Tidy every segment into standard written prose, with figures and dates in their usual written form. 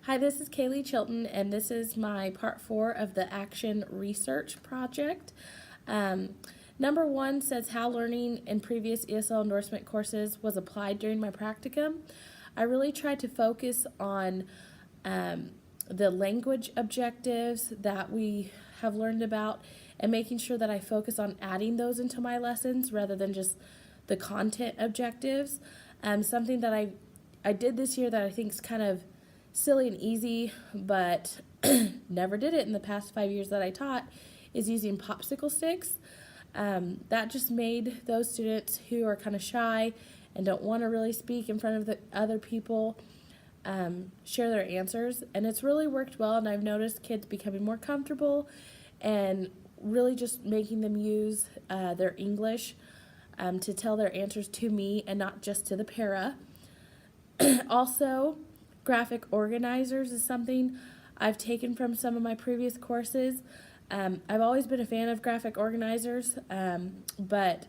Hi, this is Kayle Chilton, and this is my part 4 of the Action Research Project. Um, Number 1 says how learning in previous ESL endorsement courses was applied during my practicum. I really tried to focus on the language objectives that we have learned about and making sure that I focus on adding those into my lessons rather than just the content objectives. Something that I did this year that I think is kind of silly and easy, but never did it in the past 5 years that I taught, is using popsicle sticks. That just made those students who are kind of shy and don't want to really speak in front of the other people share their answers, and it's really worked well. And I've noticed kids becoming more comfortable and really just making them use their English to tell their answers to me and not just to the para. Also, graphic organizers is something I've taken from some of my previous courses. I've always been a fan of graphic organizers, but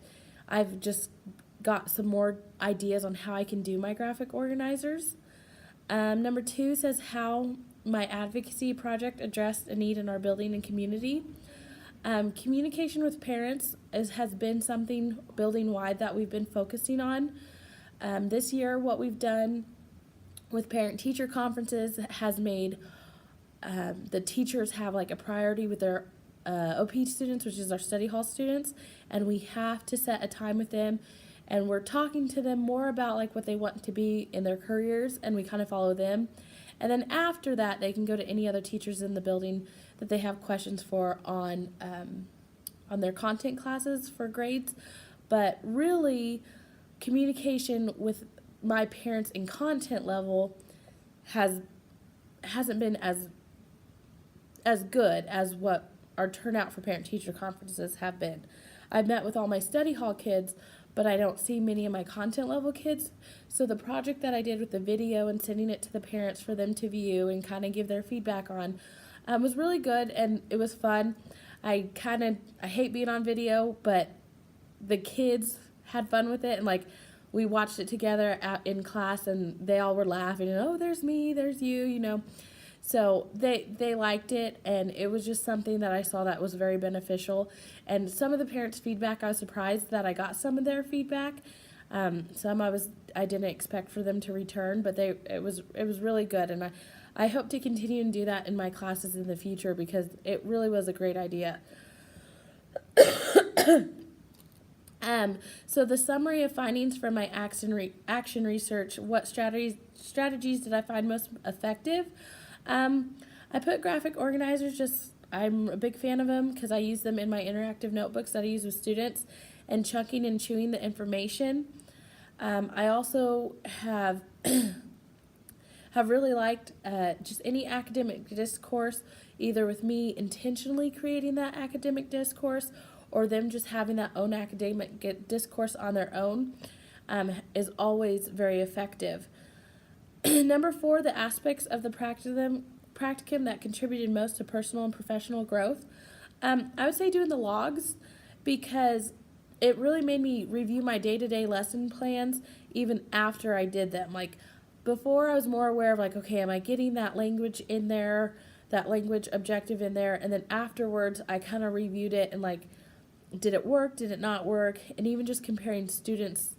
I've just got some more ideas on how I can do my graphic organizers. Number 2 says how my advocacy project addressed a need in our building and community. Communication with parents has been something building-wide that we've been focusing on. This year, what we've done with parent-teacher conferences has made the teachers have like a priority with their OP students, which is our study hall students, and we have to set a time with them, and we're talking to them more about like what they want to be in their careers, and we kind of follow them. And then after that, they can go to any other teachers in the building that they have questions for on their content classes for grades. But really, communication with my parents in content level hasn't been as good as what our turnout for parent-teacher conferences have been. I've met with all my study hall kids, but I don't see many of my content level kids. So the project that I did with the video and sending it to the parents for them to view and kind of give their feedback on was really good, and it was fun. I hate being on video, but the kids had fun with it, and like we watched it together in class, and they all were laughing, and oh, there's me, there's you. So they liked it, and it was just something that I saw that was very beneficial. And some of the parents' feedback, I was surprised that I got some of their feedback. Some I didn't expect for them to return, but it was really good, and I hope to continue and do that in my classes in the future because it really was a great idea. So the summary of findings from my action research, what strategies did I find most effective? I put graphic organizers, I'm a big fan of them because I use them in my interactive notebooks that I use with students, and chunking and chewing the information. I also have really liked just any academic discourse, either with me intentionally creating that academic discourse or them just having that own academic discourse on their own, is always very effective. Number 4, the aspects of the practicum that contributed most to personal and professional growth. I would say doing the logs, because it really made me review my day-to-day lesson plans even after I did them. Like before, I was more aware of like, okay, am I getting that language in there, that language objective in there? And then afterwards, I kind of reviewed it and like, did it work? Did it not work? And even just comparing students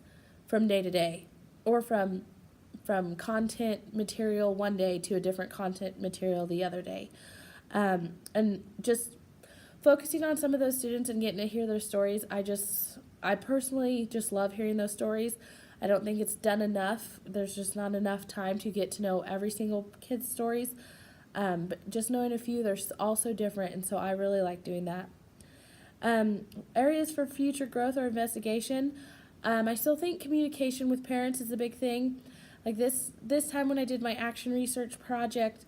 from day to day, or from content material one day to a different content material the other day. And just focusing on some of those students and getting to hear their stories. I personally just love hearing those stories. I don't think it's done enough. There's just not enough time to get to know every single kid's stories. But just knowing a few, they're all so different, and so I really like doing that. Areas for future growth or investigation. I still think communication with parents is a big thing. Like this time when I did my action research project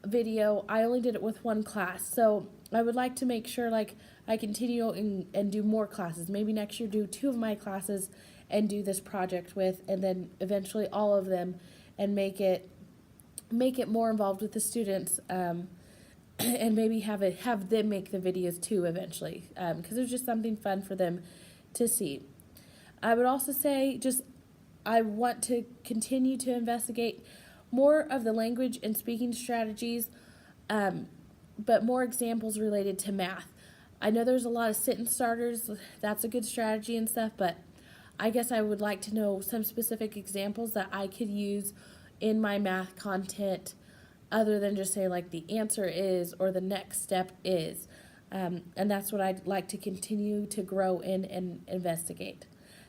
video, I only did it with one class. So I would like to make sure like I continue and do more classes. Maybe next year do 2 of my classes and do this project with, and then eventually all of them, and make it more involved with the students. And maybe have them make the videos too eventually, because it's just something fun for them to see. I would also say I want to continue to investigate more of the language and speaking strategies, but more examples related to math. I know there's a lot of sentence starters, that's a good strategy and stuff, but I guess I would like to know some specific examples that I could use in my math content other than just say like the answer is or the next step is. And that's what I'd like to continue to grow in and investigate.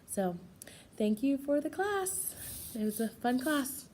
So thank you for the class. It was a fun class.